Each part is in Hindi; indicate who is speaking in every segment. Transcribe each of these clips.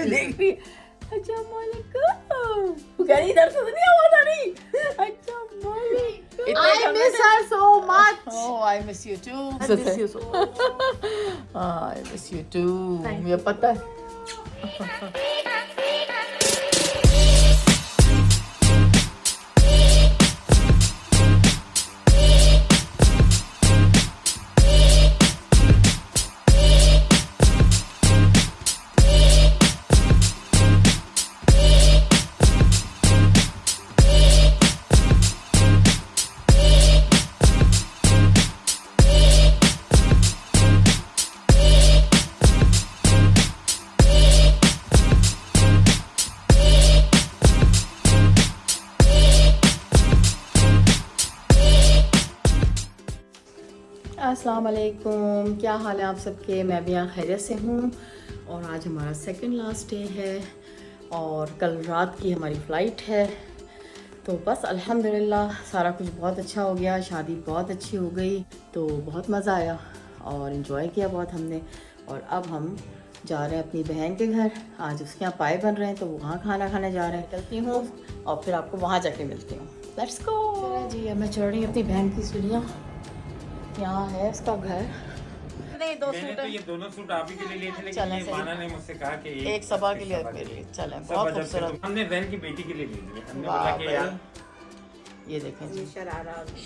Speaker 1: देख रही अच्छा मालिक इधर से नहीं आवाज आ रही अच्छा मालिक I miss her so much. Oh, I miss you too. I miss you so much. I miss you too. मुझे पता है. अस्सलाम वालेकुम, क्या हाल है आप सबके। मैं भी यहाँ खैरियत से हूँ और आज हमारा सेकंड लास्ट डे है और कल रात की हमारी फ़्लाइट है। तो बस अल्हम्दुलिल्लाह सारा कुछ बहुत अच्छा हो गया, शादी बहुत अच्छी हो गई, तो बहुत मज़ा आया और इन्जॉय किया बहुत हमने। और अब हम जा रहे हैं अपनी बहन के घर, आज उसके यहाँ पाए बन रहे हैं तो वहाँ खाना खाने जा रहे हैं। चलती हूँ और फिर आपको वहाँ जाके मिलती हूँ। लेट्स गो जी। अब मैं चढ़ रही हूँ अपनी बहन की सीढ़ियाँ, यहाँ है उसका घर। नहीं, दो सूट
Speaker 2: तो ये दोनों सूट आप ही के लिए लिए थे, लेकिन ये माना ने मुझसे कहा कि
Speaker 1: एक सबा के लिए मेरे लिए। चलें, बहुत खूबसूरत।
Speaker 2: हमने बहन की बेटी के लिए ले लिए। हमने बोला कि यार
Speaker 1: ये देखें जी,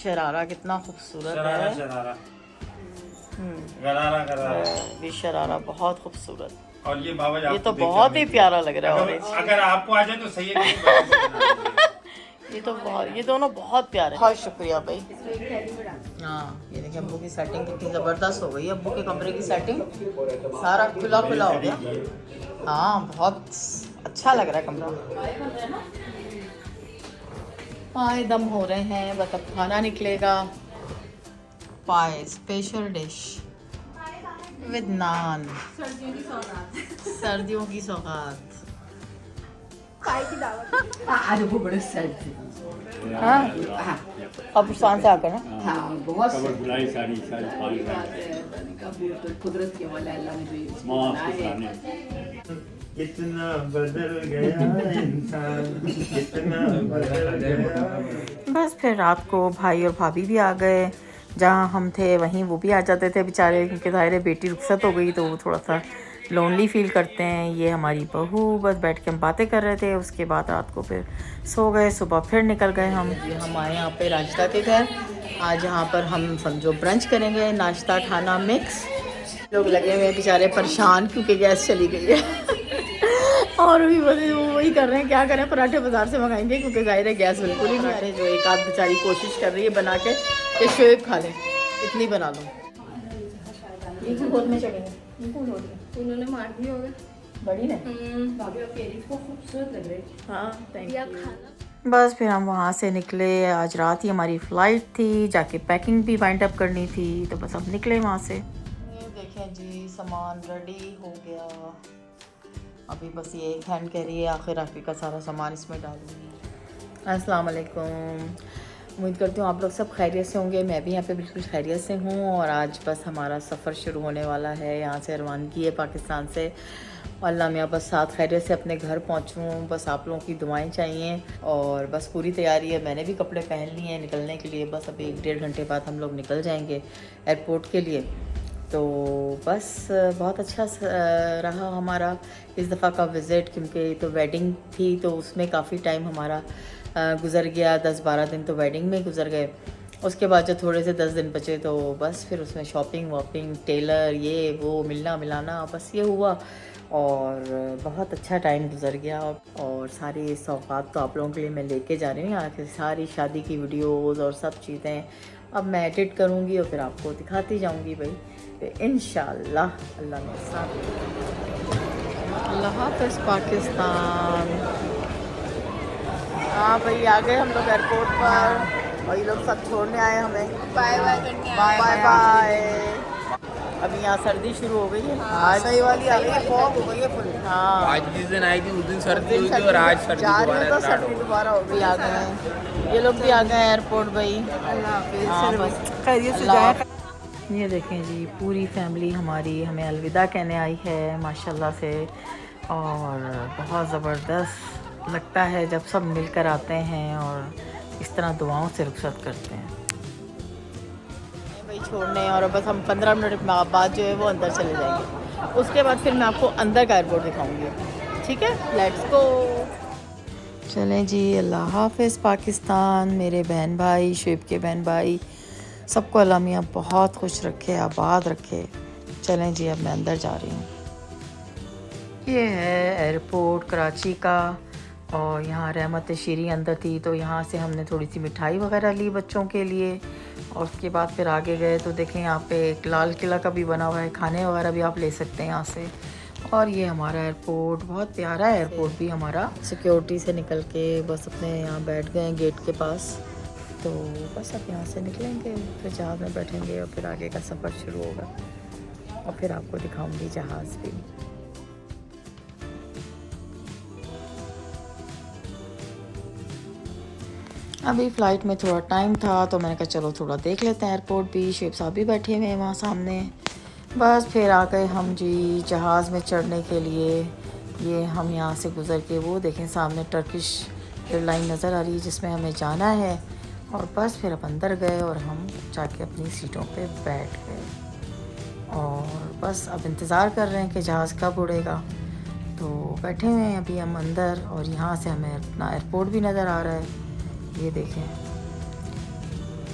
Speaker 1: शरारा कितना खूबसूरत है।
Speaker 2: शरारा गरारा गरारा
Speaker 1: ये शरारा बहुत खूबसूरत।
Speaker 2: और ये बाबा
Speaker 1: ये तो बहुत ही प्यारा लग रहा है।
Speaker 2: अगर आपको आ जाए तो सही है।
Speaker 1: ये तो बहुत, ये दोनों बहुत प्यारे। बहुत शुक्रिया भाई। हाँ, ये देखिए अब्बू की सेटिंग कितनी ज़बरदस्त हो गई। अब्बू के कमरे की सेटिंग सारा खुला खुला हो गया। हाँ, बहुत अच्छा लग रहा है कमरा। पाए दम हो रहे हैं, बस अब खाना निकलेगा। पाए स्पेशल डिश विद नान, सर्दियों की सौगात। आज वो बड़े सेट थे। हाँ, अब शान से आकर ना। हाँ, बहुत
Speaker 2: बुलाई साड़ी
Speaker 1: कुदरत के वाला अल्लाह ने
Speaker 2: कितना बदल गया इंसान, कितना बदल गया।
Speaker 1: बस फिर रात को भाई और भाभी भी आ गए। जहाँ हम थे वहीं वो भी आ जाते थे बेचारे, क्योंकि ज़ाहिर बेटी रुखसत हो गई तो वो थोड़ा सा लोनली फील करते हैं। ये हमारी बहू, बस बैठ के हम बातें कर रहे थे। उसके बाद रात को फिर सो गए, सुबह फिर निकल गए हम। हम आए यहाँ पे राशिदा के घर। आज यहाँ पर हम समझो ब्रंच करेंगे, नाश्ता खाना मिक्स। लोग लगे हुए बेचारे परेशान क्योंकि गैस चली गई है। और भी वही कर रहे हैं, क्या करें, पराठे बाज़ार से मंगाएंगे क्योंकि ज़ाहिर है गैस बिल्कुल ही नहीं आ रही। जो एक आध बेचारी कोशिश कर रही है बना के कि शोएब खा लें, इतनी बना लो। एक ही गोद में चढ़ेंगे,
Speaker 3: उन्होंने मार दिए होंगे
Speaker 1: बड़ी ने।
Speaker 3: खूबसूरत लग रही।
Speaker 1: हाँ, थैंक यू। बस फिर हम वहाँ से निकले। आज रात ही हमारी फ़्लाइट थी, जाके पैकिंग भी वाइंड अप करनी थी, तो बस हम निकले वहाँ से। ये देखें जी, सामान रेडी हो गया। अभी बस ये एक हैंड कह रही है आखिर का सारा सामान इसमें डालूंगी। अस्सलाम वालेकुम, उम्मीद करती हूँ आप लोग सब खैरियत से होंगे। मैं भी यहाँ पे बिल्कुल खैरियत से हूँ। और आज बस हमारा सफ़र शुरू होने वाला है। यहाँ से रवानगी है पाकिस्तान से। अल्लाह मियाँ बस साथ खैरियत से अपने घर पहुँचूँ, बस आप लोगों की दुआएं चाहिए। और बस पूरी तैयारी है, मैंने भी कपड़े पहन लिए हैं निकलने के लिए। बस अभी 1-1.5 घंटे बाद हम लोग निकल जाएंगे एयरपोर्ट के लिए। तो बस बहुत अच्छा रहा हमारा इस दफ़ा का विज़िट, क्योंकि तो वेडिंग थी तो उसमें काफ़ी टाइम हमारा गुज़र गया। 10-12 दिन तो वेडिंग में गुज़र गए। उसके बाद जो थोड़े से 10 दिन बचे तो बस फिर उसमें शॉपिंग वॉपिंग, टेलर, ये वो, मिलना मिलाना, बस ये हुआ। और बहुत अच्छा टाइम गुज़र गया। और सारी सौगात तो आप लोगों के लिए मैं लेके जा रही हूँ। यहाँ की सारी शादी की वीडियोज़ और सब चीज़ें अब मैं एडिट करूँगी और फिर आपको दिखाती जाऊँगी भाई। तो इंशाअल्लाह अल्लाह के साथ। अल्लाह हाफ़िज़ पाकिस्तान। हाँ भाई, आ गए हम लोग एयरपोर्ट पर और ये लोग सब छोड़ने आए हमें।
Speaker 3: बाय बाय करने आए।
Speaker 1: Bye bye. अभी यहाँ सर्दी शुरू हो गई है। आज सही वाली आ गई है, फॉग हो गई है फुल। हाँ,
Speaker 4: आज जिस दिन आई थी उस दिन सर्दी हुई थी और आज सर्दी दोबारा
Speaker 1: दोबारा हो गई। आ गए हैं ये लोग भी आ गए एयरपोर्ट भाई। हाँ बस
Speaker 3: खैरियत से
Speaker 1: अल्लाह।
Speaker 3: जाए।
Speaker 1: ये देखें जी पूरी फैमिली हमारी हमें अलविदा कहने आई है माशाल्लाह से। और बहुत ज़बरदस्त लगता है जब सब मिलकर आते हैं और इस तरह दुआओं से रुखसत करते हैं भाई छोड़ने। और बस हम 15 मिनट बाद जो है वो अंदर चले जाएंगे। उसके बाद फिर मैं आपको अंदर का एयरपोर्ट दिखाऊंगी। ठीक है, लेट्स गो। चलें जी, अल्लाह हाफ़िज़ पाकिस्तान। मेरे बहन भाई, शुएब के बहन भाई, सबको अल्लाह मियाँ बहुत खुश रखे, आबाद रखे। चलें जी, अब मैं अंदर जा रही हूँ। ये है एयरपोर्ट कराची का। और यहाँ रहमत शीरी अंदर थी तो यहाँ से हमने थोड़ी सी मिठाई वगैरह ली बच्चों के लिए। और उसके बाद फिर आगे गए तो देखें यहाँ पे एक लाल किला का भी बना हुआ है, खाने वगैरह भी आप ले सकते हैं यहाँ से। और ये हमारा एयरपोर्ट, बहुत प्यारा एयरपोर्ट भी हमारा। सिक्योरिटी से निकल के बस अपने यहाँ बैठ गए हैं गेट के पास। तो बस अब यहाँ से निकलेंगे, फिर जहाज़ में बैठेंगे और फिर आगे का सफ़र शुरू होगा। और फिर आपको दिखाऊंगी जहाज़ भी। अभी फ़्लाइट में थोड़ा टाइम था तो मैंने कहा चलो थोड़ा देख लेते हैं एयरपोर्ट भी। शेख साहब भी बैठे हुए हैं वहाँ सामने। बस फिर आ गए हम जी जहाज़ में चढ़ने के लिए। ये हम यहाँ से गुज़र के वो देखें सामने टर्किश एयरलाइन नज़र आ रही है जिसमें हमें जाना है। और बस फिर अब अंदर गए और हम जाके अपनी सीटों पे बैठ गए। और बस अब इंतज़ार कर रहे हैं कि जहाज़ कब उड़ेगा। तो बैठे हुए हैं अभी हम अंदर और यहाँ से हमें अपना एयरपोर्ट भी नज़र आ रहा है, ये देखें।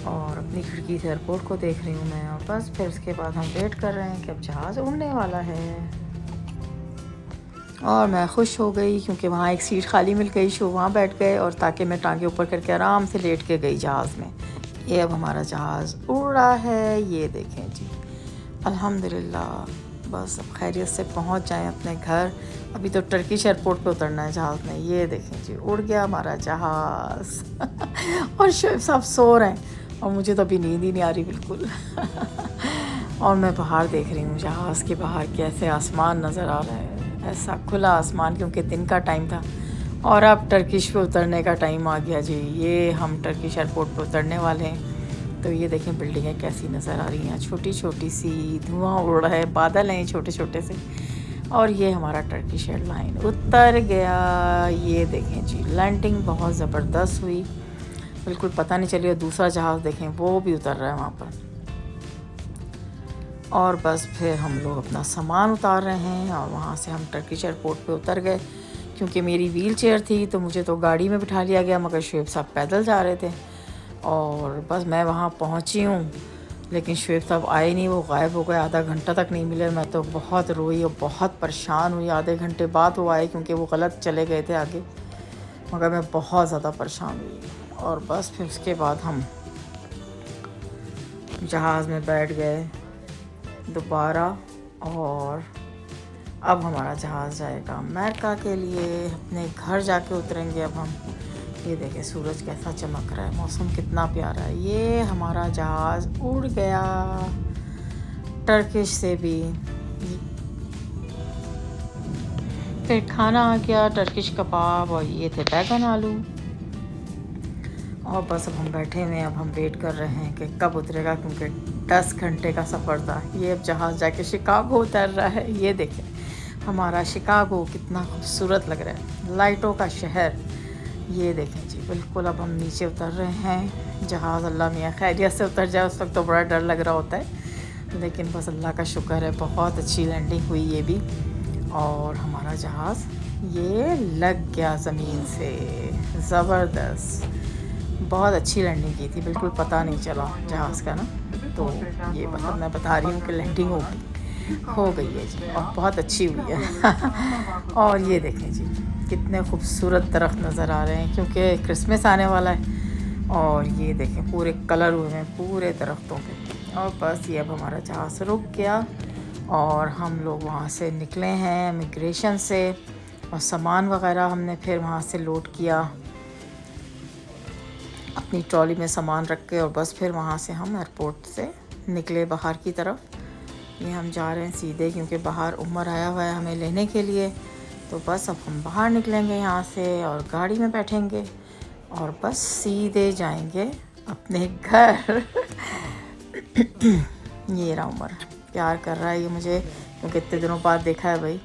Speaker 1: और अपनी खिड़की से एयरपोर्ट को देख रही हूँ मैं। और बस फिर उसके बाद हम वेट कर रहे हैं कि अब जहाज़ उड़ने वाला है। और मैं खुश हो गई क्योंकि वहाँ एक सीट खाली मिल गई। शो वहाँ बैठ गए और ताकि मैं टांगे ऊपर करके आराम से लेट के गई जहाज़ में। ये अब हमारा जहाज़ उड़ रहा है, ये देखें जी। अल्हम्दुलिल्लाह, बस अब खैरियत से पहुँच जाएं अपने घर। अभी तो टर्किश एयरपोर्ट पे उतरना है जहाज़ में। ये देखें जी, उड़ गया हमारा जहाज़। और शुएब साहब सो रहे हैं और मुझे तो अभी नींद ही नहीं आ रही बिल्कुल। और मैं बाहर देख रही हूँ जहाज़ के बाहर कैसे आसमान नज़र आ रहा है, ऐसा खुला आसमान, क्योंकि दिन का टाइम था। और अब टर्किश पे उतरने का टाइम आ गया जी। ये हम टर्किश एयरपोर्ट पे उतरने वाले हैं। तो ये देखें बिल्डिंगें कैसी नज़र आ रही हैं, छोटी छोटी सी, धुआं उड़ रहा है, बादल हैं छोटे छोटे से। और ये हमारा टर्किश एयरलाइन उतर गया। ये देखें जी, लैंडिंग बहुत ज़बरदस्त हुई, बिल्कुल पता नहीं चली। और दूसरा जहाज़ देखें वो भी उतर रहा है वहाँ पर। और बस फिर हम लोग अपना सामान उतार रहे हैं और वहाँ से हम टर्किश एयरपोर्ट पे उतर गए। क्योंकि मेरी व्हील चेयर थी तो मुझे तो गाड़ी में बिठा लिया गया, मगर शुएब साहब पैदल जा रहे थे। और बस मैं वहाँ पहुँची हूँ लेकिन शुएब साहब आए नहीं, वो गायब हो गए, आधा घंटा तक नहीं मिले। मैं तो बहुत रोई और बहुत परेशान हुई। आधे घंटे बाद वो आए क्योंकि वो गलत चले गए थे आगे, मगर मैं बहुत ज़्यादा परेशान हुई। और बस फिर उसके बाद हम जहाज़ में बैठ गए दोबारा। और अब हमारा जहाज़ जाएगा अमेरिका के लिए, अपने घर जाके उतरेंगे अब हम। ये देखें सूरज कैसा चमक रहा है, मौसम कितना प्यारा है। ये हमारा जहाज़ उड़ गया टर्किश से भी। फिर खाना आ गया, टर्किश कबाब और ये थे बैगन आलू। और बस अब हम बैठे हुए हैं, अब हम वेट कर रहे हैं कि कब उतरेगा, क्योंकि 10 घंटे का सफ़र था। ये अब जहाज़ जाके शिकागो उतर रहा है। ये देखें हमारा शिकागो कितना खूबसूरत लग रहा है, लाइटों का शहर। ये देखें जी, बिल्कुल अब हम नीचे उतर रहे हैं। जहाज़ अल्लाह मियाँ खैरियत से उतर जाए, उस वक्त तो बड़ा डर लग रहा होता है, लेकिन बस अल्लाह का शुक्र है बहुत अच्छी लैंडिंग हुई ये भी। और हमारा जहाज़ ये लग गया ज़मीन से, ज़बरदस्त, बहुत अच्छी लैंडिंग की थी, बिल्कुल पता नहीं चला जहाज़ का ना। तो ये मतलब मैं बता रही हूँ कि लैंडिंग हो गई है जी, और बहुत अच्छी हुई है। और ये देखें जी कितने खूबसूरत दरख्त नज़र आ रहे हैं, क्योंकि क्रिसमस आने वाला है। और ये देखें पूरे कलर हुए हैं पूरे दरख्तों पे। और बस ये अब हमारा जहाज़ रुक गया और हम लोग वहाँ से निकले हैं इमिग्रेशन से। और सामान वगैरह हमने फिर वहाँ से लोड किया अपनी ट्रॉली में सामान रख के। और बस फिर वहाँ से हम एयरपोर्ट से निकले बाहर की तरफ। ये हम जा रहे हैं सीधे, क्योंकि बाहर उमर आया हुआ है हमें लेने के लिए। तो बस अब हम बाहर निकलेंगे यहाँ से और गाड़ी में बैठेंगे और बस सीधे जाएंगे अपने घर। ये रहा उमर, प्यार कर रहा है ये मुझे, क्योंकि इतने दिनों बाद देखा है भाई।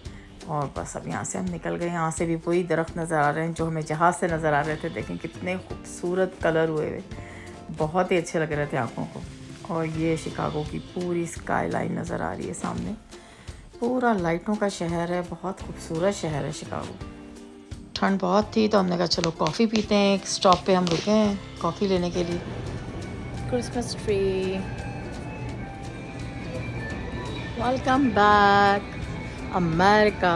Speaker 1: और बस अब यहाँ से हम निकल गए। यहाँ से भी वही दरख्त नज़र आ रहे हैं जो हमें जहाज़ से नज़र आ रहे थे। देखें कितने खूबसूरत कलर हुए हुए, बहुत ही अच्छे लग रहे थे आँखों को। और ये शिकागो की पूरी स्काई लाइन नज़र आ रही है सामने, पूरा लाइटों का शहर है, बहुत खूबसूरत शहर है शिकागो। ठंड बहुत थी तो हमने कहा चलो कॉफ़ी पीते हैं। एक स्टॉप पे हम रुके हैं कॉफ़ी लेने के लिए। Christmas tree, welcome back America.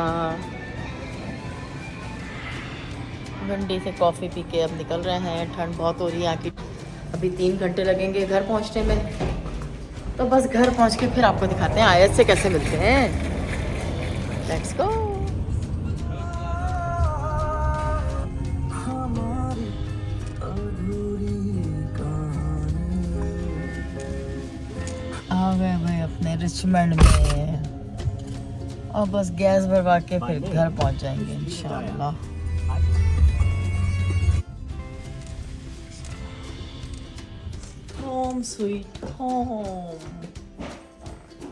Speaker 1: मंडी से कॉफ़ी पी के अब निकल रहे हैं। ठंड बहुत हो रही है यहाँ की। अभी 3 घंटे लगेंगे घर पहुँचने में, तो बस घर पहुँच के फिर आपको दिखाते हैं आयत से कैसे मिलते हैं। Let's go. आ गए भाई अपने रिचमंड में, और बस गैस भरवा के फिर घर पहुंच जाएंगे इंशाल्लाह। होम स्वीट होम,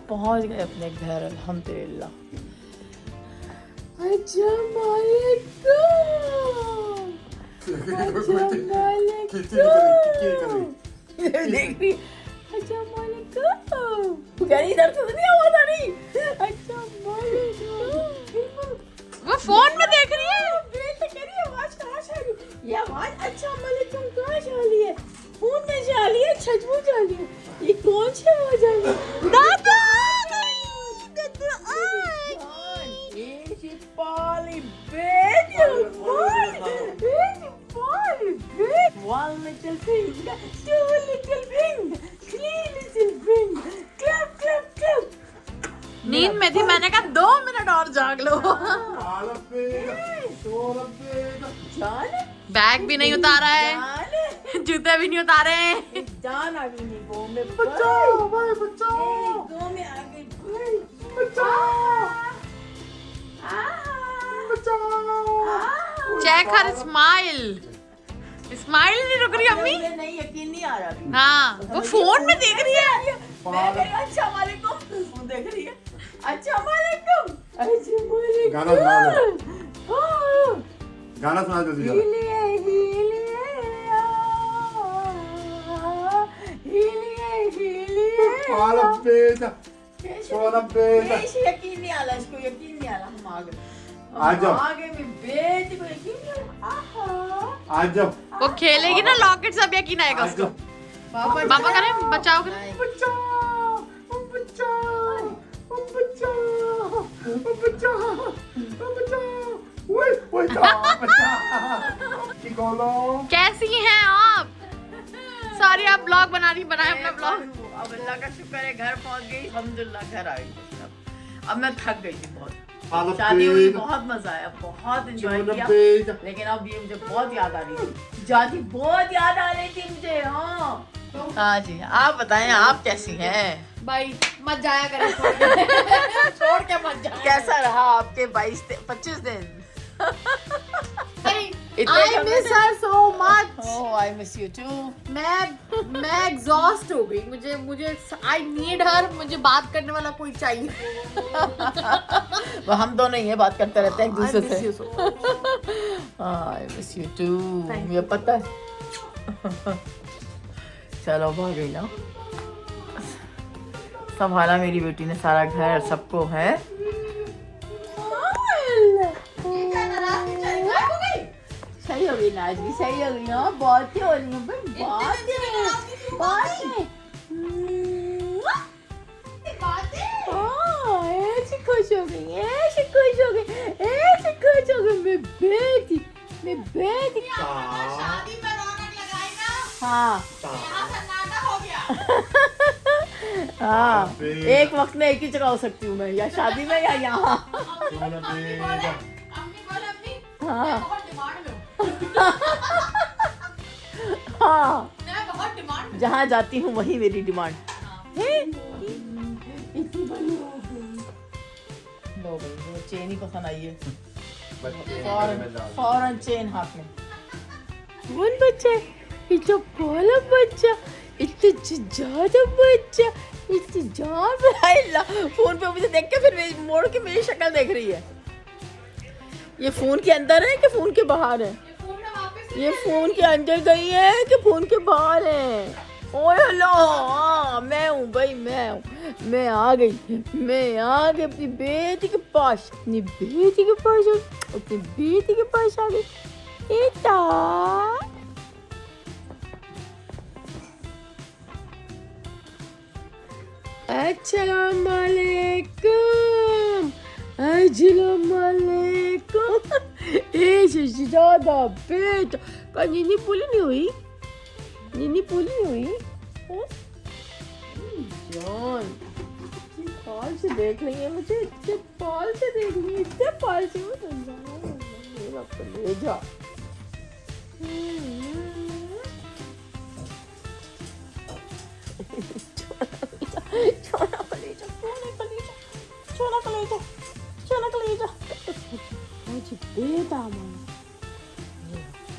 Speaker 1: पहुंच गए अपने घर अल्हम्दुलिल्लाह। अस्सलाम वालेकुम, अस्सलाम वालेकुम। देख रही, अस्सलाम वालेकुम। कहनी इधर से नहीं आवाज आ रही। अस्सलाम वालेकुम, वो फोन में देख रही है। देख कह रही आवाज कहां से आ रही? ये आवाज अस्सलाम वालेकुम कहां से आ रही है? फोन में से आ रही है, छजबू से आ रही है। ये कौन सी आवाज आ रही है? दादा दादा आई ये पाली baby, one little finger, two little finger, three little finger, clap clap clap। नींद में थी, मैंने कहा 2 मिनट और जाग लो। बैग भी नहीं उतारा है, जूते भी नहीं उतारे हैं। जान आ गई नहीं गो में। बचाओ भाई बचाओ, गो में आ गई भाई बचाओ बचाओ। चेक हर स्माइल, स्माइल नहीं रुक रही अम्मी। नहीं यकीन नहीं आ रहा। हाँ वो फोन में देख रही है। मैं कह रही अस्सलाम वालेकुम, वो देख रही है अस्सलाम वालेकुम।
Speaker 4: गाना सुना दो, गाना सुना दो।
Speaker 1: यकीन नहीं आ रहा, इसको यकीन नहीं आ रहा। हम आ गए, आगे में बेटी को यकीन नहीं आ रहा।
Speaker 4: आज जब
Speaker 1: वो खेलेगी ना लॉकेट, सब यकीन आएगा उसको। पापा करें बचाओ करें। कैसी हैं आप? सारी आप ब्लॉग बनाए अपना ब्लॉग। अब अल्लाह का शुक्र है घर पहुंच गई अल्हम्दुलिल्लाह। घर आ गई अब मैं थक गई थी बहुत। शादी हुई, बहुत मजा आया, बहुत एंजॉय किया। लेकिन अब ये मुझे बहुत याद आ रही थी, जाती बहुत याद आ रही थी मुझे। हाँ जी, आप बताएं आप कैसी हैं?
Speaker 3: भाई मत जाया करें छोड़ के मत जाया।
Speaker 1: कैसा रहा आपके 22-25 दिन?
Speaker 3: I miss her so much.
Speaker 1: Oh, I miss you too.
Speaker 3: मैं एग्जॉस्ट हो गई। मुझे I need her। मुझे बात करने वाला कोई चाहिए।
Speaker 1: वो हम दोनों ही बात करते रहते हैं एक दूसरे से। I miss you too. ये पता है। चलो भाग गई ना, संभाला मेरी बेटी ने सारा घर, सबको है। सही हो गई नाच भी, सही हो गई ना, बहुत ही हो रही है ऐसी खुश हो गई, ऐसी खुश हो गई, ऐसी खुश हो गई। मैं बेटी
Speaker 3: शादी में रौनक लगाई ना।
Speaker 1: हाँ
Speaker 3: यहाँ सन्नाटा हो गया।
Speaker 1: हाँ, एक वक्त में एक ही जगह हो सकती हूँ मैं, या शादी में या यहाँ।
Speaker 3: अम्मी बोले
Speaker 1: हाँ
Speaker 3: बहुत डिमांड में हूँ।
Speaker 1: हाँ,
Speaker 3: मैं बहुत डिमांड में।
Speaker 1: जहाँ जाती हूँ वही मेरी डिमांड है। लो भाई, वो चेन ही पसंद आई है, फौरन चेन हाथ में। कौन बच्चा है? इतना भोला बच्चा, इतना ज्यादा बच्चा, इतना ज्यादा। फोन पे मुझे देख के फिर मोड़ के मेरी शक्ल देख रही है। ये फोन के अंदर है कि फोन के बाहर है? ये फोन के अंदर गई है कि फोन के बाहर है? ओए हेलो, हाँ मैं हूँ भाई, मैं हूँ, मैं आ गई अपनी बेटी के पास, अपनी बेटी के पास आ गई। बेटा अस्सलाम वालेकुम, अस्सलाम वालेकुम। ज्यादा बेटा का नीनी पूरी नहीं हुई? जान पाल से देख रही है मुझे, इतने पाल से देख रही है, इतने पाल से ले जा।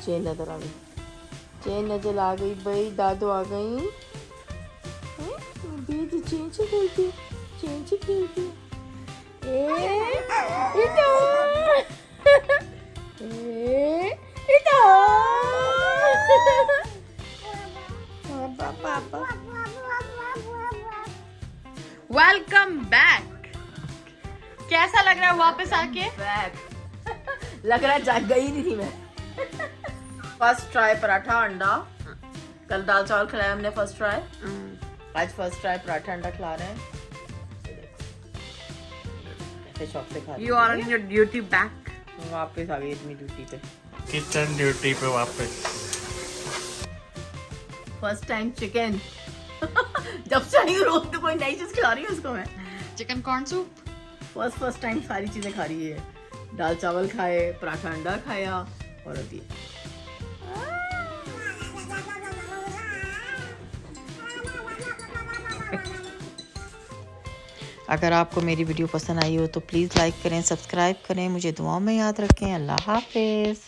Speaker 1: चेन नजर आ गई, चेन नजर आ गई भाई, दादू आ गई। बेटी चेन से खेलती
Speaker 3: वेलकम बैक। कैसा लग रहा है वापस आके?
Speaker 1: लग रहा है जाग गई नहीं थी मैं। फर्स्ट ट्राई पराठा अंडा, कल दाल चावल खिलाया हमने फर्स्ट ट्राई, आज फर्स्ट ट्राई पराठा अंडा खिला रहे हैं। शौक से खा
Speaker 3: You are on your duty back.
Speaker 1: वापस आ गई अपनी ड्यूटी पे,
Speaker 2: किचन ड्यूटी पे वापस।
Speaker 1: First time chicken. जब से आई हूँ रोज तो कोई नई चीज खिला रही है उसको मैं।
Speaker 3: Chicken corn soup.
Speaker 1: First time सारी चीजें खा रही है, दाल चावल खाए, पराठा अंडा खाया और अभी अगर आपको मेरी वीडियो पसंद आई हो तो प्लीज़ लाइक करें, सब्सक्राइब करें, मुझे दुआओं में याद रखें। अल्लाह हाफिज़।